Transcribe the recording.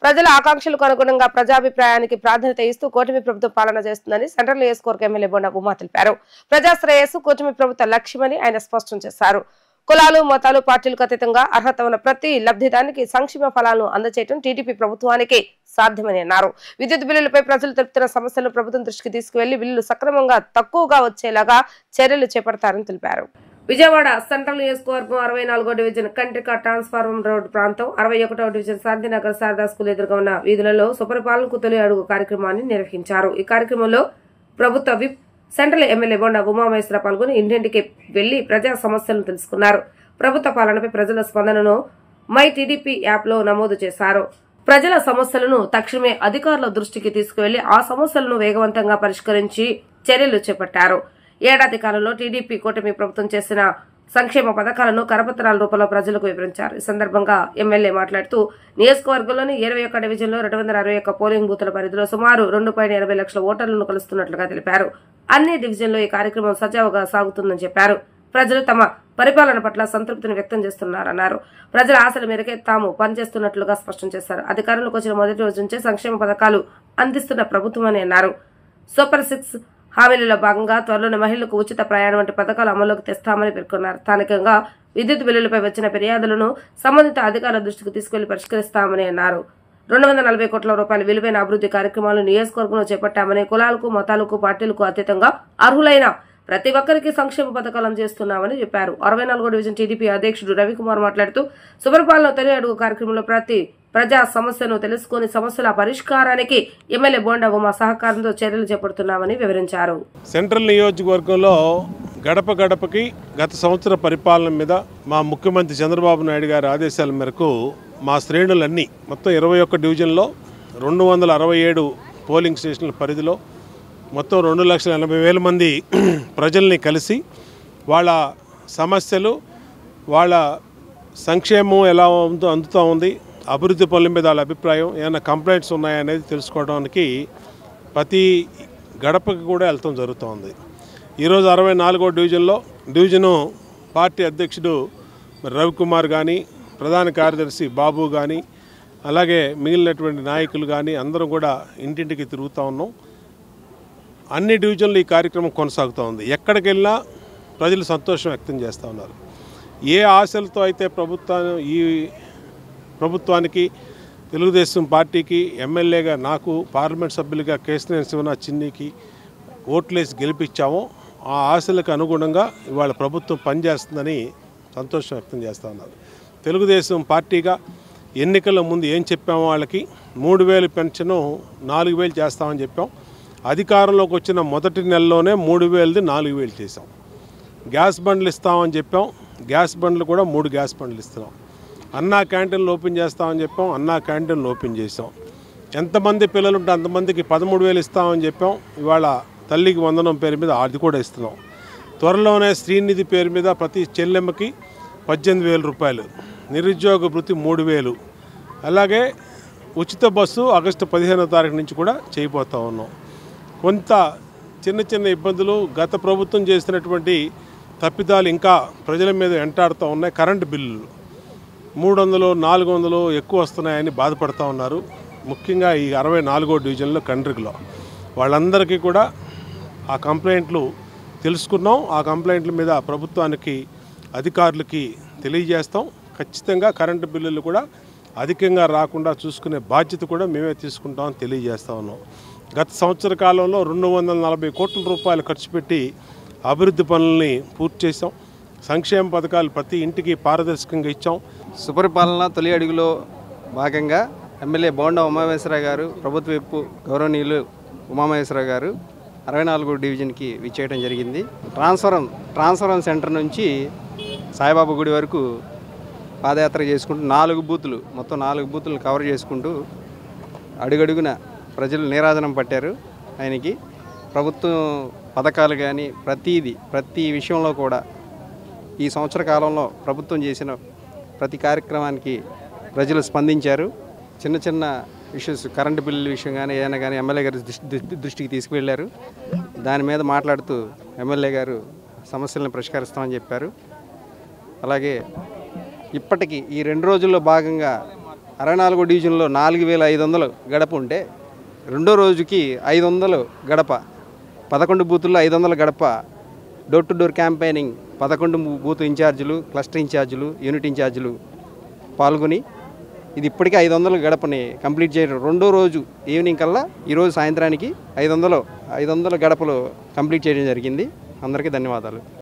ప్రజల ఆకాంక్షలకు అనుగుణంగా ప్రజాభిప్రాయానికి ప్రాధాన్యత ఇస్తూ కూటమి ప్రభుత్వం పాలన చేస్తుందని సెంట్రల్ నియోజకవర్గ ఎమ్మెల్యే బొండా ఉమా తెలిపారు. ప్రజాశ్రేయస్సు కూటమి ప్రభుత్వ లక్ష్యమని ఆయన స్పష్టం చేశారు. కులాలు మతాలు పార్టీలకు అతీతంగా అర్హత ఉన్న ప్రతి లబ్ధిదానికి సంక్షేమ ఫలాలను అందజేయడం టీడీపీ ప్రభుత్వానికి సాధ్యమని అన్నారు. విద్యుత్ బిల్లులపై ప్రజలు తెలుపుతున్న సమస్యలను ప్రభుత్వం దృష్టికి తీసుకువెళ్లి బిల్లులు సక్రమంగా తక్కువగా వచ్చేలాగా చర్యలు చేపడతారని తెలిపారు. విజయవాడ సెంట్రల్ నియోజకవర్గం 64వ డివిజన్ కంట్రికా ట్రాన్స్ఫార్మర్ రోడ్ ప్రాంతం 61వ డివిజన్ శాంతినగర్ శారదా స్కూల్ ఎదురుగా ఉన్న వీధులలో సుపరిపాలనకు తొలి అడుగు కార్యక్రమాన్ని నిర్వహించారు. ఈ కార్యక్రమంలో ప్రభుత్వ whip central MLA Bonda Umamaheswara పాల్గొని ఇంటింటికి వెళ్లి ప్రజా సమస్యలను తెలుసుకున్నారు. ప్రభుత్వ పాలనపై ప్రజల స్పందనను మై టీడీపీ యాప్ లో నమోదు చేశారు. ప్రజల సమస్యలను తక్షణమే అధికారుల దృష్టికి తీసుకువెళ్లి ఆ సమస్యలను వేగవంతంగా పరిష్కరించి చర్యలు చేపట్టారు. ఏడాది కాలంలో టీడీపీ కూటమి ప్రభుత్వం చేసిన సంక్షేమ పథకాలను కరపత్రాల రూపంలో ప్రజలకు వివరించారు. ఈ సందర్భంగా ఎమ్మెల్యే మాట్లాడుతూ నియోజకవర్గంలోని 21 డివిజన్లో 261 పోలింగ్ బూతుల పరిధిలో సుమారు 2.80 లక్షల ఓటర్లను కలుస్తున్నట్లుగా తెలిపారు. అన్ని డివిజన్లో ఈ కార్యక్రమం సజావుగా సాగుతుందని చెప్పారు. ప్రజలు తమ పరిపాలన పట్ల సంతృప్తిని వ్యక్తం చేస్తున్నారన్నారు. ప్రజల ఆశల మేరకే తాము పనిచేస్తున్నట్లుగా స్పష్టం చేశారు. అధికారంలోకి వచ్చిన మొదటి రోజు నుంచే సంక్షేమ పథకాలు అందిస్తున్న ప్రభుత్వమని అన్నారు. సూపర్ 6 హామీలలో భాగంగా త్వరలోనే మహిళలకు ఉచిత ప్రయాణం వంటి పథకాలు అమల్లోకి తెస్తామని పేర్కొన్నారు. స్థానికంగా విద్యుత్ బిల్లులపై వచ్చిన ఫిర్యాదులను సంబంధిత అధికారుల దృష్టికి తీసుకెళ్లి పరిష్కరిస్తామని అన్నారు. 240 కోట్ల రూపాయల విలువైన అభివృద్ధి కార్యక్రమాలను నియోజకవర్గంలో చేపట్టామని, కులాలకు మతాలకు పార్టీలకు అతీతంగా అర్హులైన ప్రతి ఒక్కరికి సంక్షేమ పథకాలు అందజేస్తున్నామని చెప్పారు. 64వ డివిజన్ టీడీపీ అధ్యక్షుడు రవికుమార్ మాట్లాడుతూ సుపరిపాలన తొలి అడుగు కార్యక్రమంలో ప్రతి ప్రజా సమస్యను తెలుసుకుని సమస్యల పరిష్కారానికి ఎమ్మెల్యే బొండా ఉమా సహకారంతో చర్యలు చేపడుతున్నామని వివరించారు. సెంట్రల్ నియోజకవర్గంలో గడప గడపకి గత సంవత్సర పరిపాలన మీద మా ముఖ్యమంత్రి చంద్రబాబు నాయుడు గారి ఆదేశాల మేరకు మా శ్రేణులన్నీ మొత్తం 21 డివిజన్లో 267 పోలింగ్ స్టేషన్ల పరిధిలో మొత్తం 2,80,000 మంది ప్రజల్ని కలిసి వాళ్ళ సమస్యలు, వాళ్ళ సంక్షేమం ఎలా అందుతూ ఉంది, అభివృద్ధి పనుల మీద వాళ్ళ అభిప్రాయం, ఏమైనా కంప్లైంట్స్ ఉన్నాయనేది తెలుసుకోవడానికి ప్రతి గడపకి కూడా వెళ్తాం జరుగుతూ. ఈరోజు 64వ డివిజను పార్టీ అధ్యక్షుడు రవికుమార్ కానీ, ప్రధాన కార్యదర్శి బాబు కానీ, అలాగే మిగిలినటువంటి నాయకులు కానీ అందరం కూడా ఇంటింటికి తిరుగుతూ ఉన్నాం. అన్ని డివిజన్లు ఈ కార్యక్రమం కొనసాగుతూ ఉంది. ఎక్కడికి వెళ్ళినా ప్రజలు సంతోషం వ్యక్తం చేస్తూ ఉన్నారు. ఏ ఆశలతో అయితే ఈ ప్రభుత్వానికి, తెలుగుదేశం పార్టీకి, ఎమ్మెల్యేగా నాకు, పార్లమెంట్ సభ్యులుగా కేశినేని శివనాథ్ చిన్నికి ఓట్లేసి గెలిపించామో ఆ ఆశలకు అనుగుణంగా ఇవాళ ప్రభుత్వం పనిచేస్తుందని సంతోషం వ్యక్తం చేస్తూ ఉన్నారు. తెలుగుదేశం పార్టీగా ఎన్నికల ముందు ఏం చెప్పామో వాళ్ళకి 3,000 పెన్షను 4,000 చేస్తామని చెప్పాం. అధికారంలోకి వచ్చిన మొదటి నెలలోనే 3,000ది 4,000 చేసాం. గ్యాస్ బండ్లు ఇస్తామని చెప్పాం. గ్యాస్ బండ్లు కూడా 3 గ్యాస్ బండ్లు ఇస్తున్నాం. అన్నా క్యాంటీన్లు ఓపెన్ చేస్తామని చెప్పాం. అన్నా క్యాంటీన్లు ఓపెన్ చేసాం. ఎంతమంది పిల్లలు ఉంటే అంతమందికి 13,000 ఇస్తామని చెప్పాం. ఇవాళ తల్లికి వందనం పేరు మీద అది కూడా ఇస్తున్నాం. త్వరలోనే శ్రీనిధి పేరు మీద ప్రతి చెల్లెమ్మకి 18,000 రూపాయలు, నిరుద్యోగ భృతి 3,000, అలాగే ఉచిత బస్సు ఆగస్టు 15వ తారీఖు నుంచి కూడా చేయబోతూ ఉన్నాం. కొంత చిన్న ఇబ్బందులు, గత ప్రభుత్వం చేసినటువంటి తప్పిదాలు ఇంకా ప్రజల మీద వెంటాడుతూ ఉన్నాయి. కరెంటు బిల్లులు 300, 400 ఎక్కువ వస్తున్నాయని బాధపడుతూ ఉన్నారు. ముఖ్యంగా ఈ 64వ డివిజన్లో కండ్రికలో వాళ్ళందరికీ కూడా ఆ కంప్లైంట్లు తెలుసుకున్నాం. ఆ కంప్లైంట్ల మీద ప్రభుత్వానికి, అధికారులకి తెలియజేస్తాం. ఖచ్చితంగా కరెంటు బిల్లులు కూడా అధికంగా రాకుండా చూసుకునే బాధ్యత కూడా మేమే తీసుకుంటామని తెలియజేస్తూ ఉన్నాం. గత సంవత్సర కాలంలో 240 కోట్ల రూపాయలు ఖర్చు పెట్టి అభివృద్ధి పనులని పూర్తి చేసాం. సంక్షేమ పథకాలు ప్రతి ఇంటికి పారదర్శకంగా ఇచ్చాం. సుపరిపాలన తొలి అడుగులో భాగంగా ఎమ్మెల్యే బొండా ఉమామహేశ్వర గారు, ప్రభుత్వ విప్ గౌరవనీయులు ఉమామహేశ్వర గారు 64వ డివిజన్కి విచ్చేయడం జరిగింది. ట్రాన్స్ఫరం సెంటర్ నుంచి సాయిబాబా గుడి వరకు పాదయాత్ర చేసుకుంటూ 4 బూతులు, మొత్తం 4 బూతులను కవర్ చేసుకుంటూ అడుగడుగున ప్రజలు నీరాజనం పట్టారు. ఆయనకి ప్రభుత్వం పథకాలు కానీ ప్రతి విషయంలో కూడా ఈ సంవత్సర కాలంలో ప్రభుత్వం చేసిన ప్రతి కార్యక్రమానికి ప్రజలు స్పందించారు. చిన్న ఇష్యూస్, కరెంటు బిల్లుల విషయం కానీ ఏదైనా కానీ ఎమ్మెల్యే గారి దృష్టికి తీసుకువెళ్ళారు. దాని మీద మాట్లాడుతూ ఎమ్మెల్యే గారు సమస్యలను పరిష్కరిస్తామని చెప్పారు. అలాగే ఇప్పటికీ ఈ 2 రోజుల్లో భాగంగా 64 డివిజన్లో 4500 గడప ఉంటే రెండో రోజుకి 500 గడప, 11 బూతుల్లో 500 గడప door to door campaigning 11 booth ఇన్ఛార్జీలు, క్లస్టర్ ఇన్ఛార్జీలు, యూనిట్ ఇన్ఛార్జీలు పాల్గొని ఇది ఇప్పటికే 500 గడపని కంప్లీట్ చేయడం. రెండో రోజు ఈవినింగ్ కల్లా ఈరోజు సాయంత్రానికి 500 గడపలు కంప్లీట్ చేయడం జరిగింది. అందరికీ ధన్యవాదాలు.